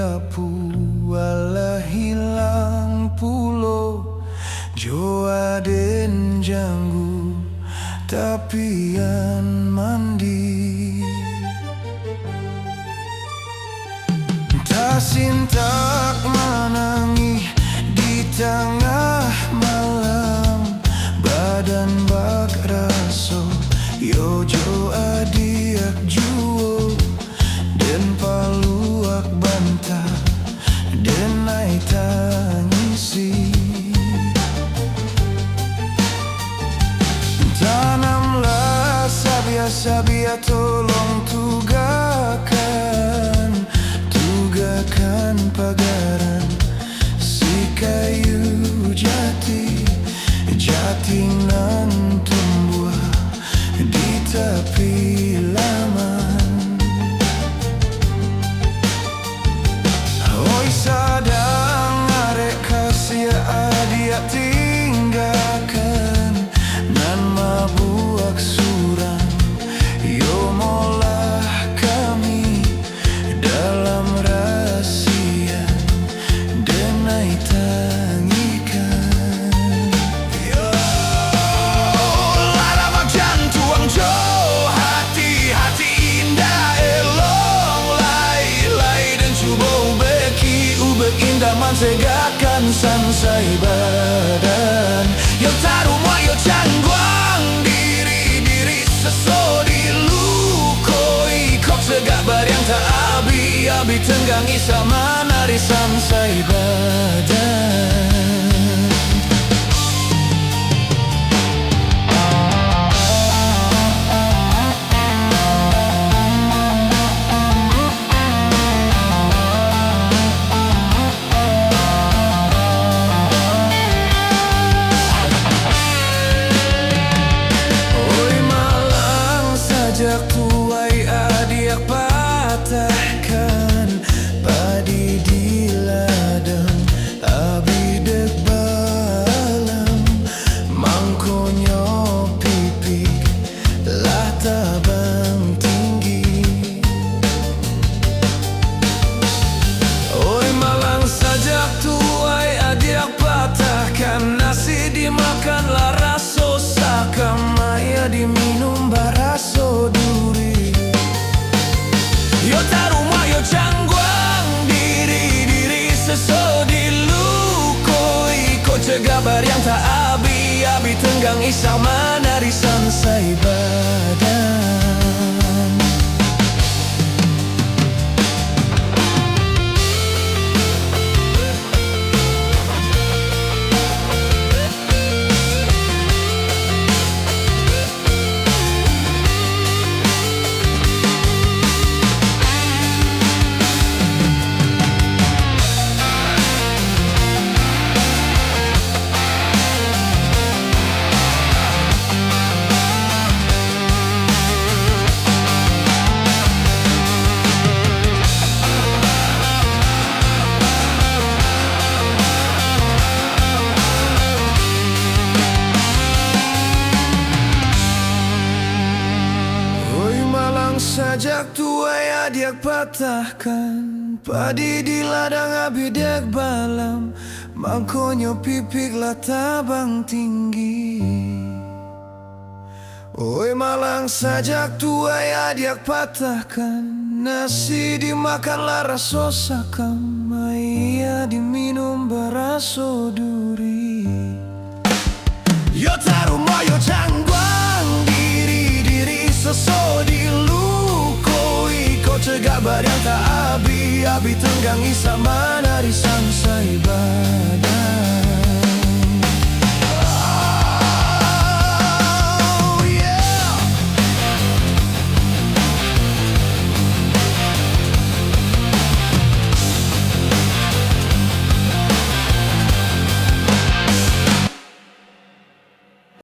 apu wala hilang pulo Joa den janggu tapian mandi Tasintak manangi di tengah malam Badan bak raso Yojo adiak juo Den paluak bantah Den ai tangisi Tanamlah sabia-sabia tolong tugakan pagaran si kayu jati nan tumbuh di tepi laman Oi sadang arek kasih adia tinggalkan nan mabuak surang yo molah kami dalam rahasia denai tangikan yo laramak jantuang jo hati-hati indah elong lai dan coba ubek indah mansegakan sansai badan yo tarumwa yo cangguang diri sesodi lukoi kok segak bariang tak abi tenggangi sama nari sansai badan Sejak tuai adiak patahkan padi di ladang abi dek balam mangkonyo pipi lah tabang tinggi Oi malang sejak tuai adiak patahkan nasi dimakan lah raso sakamaya diminum baraso duri yo tarumwa yo cangguang diri sesodi lukoi ko cegabar yang tak abi tenggang isang manari sansai badan Sejak tuai adiak patahkan padi di ladang abi dek balam mangkonyo pipik lah tabang tinggi Oi malang sejak tuai adiak patahkan nasi dimakan lah raso sakam maya diminum baraso duri yo tarumwa yo cangguang diri sesodi cegak barang tak abi tenggangi sama nari sansai badan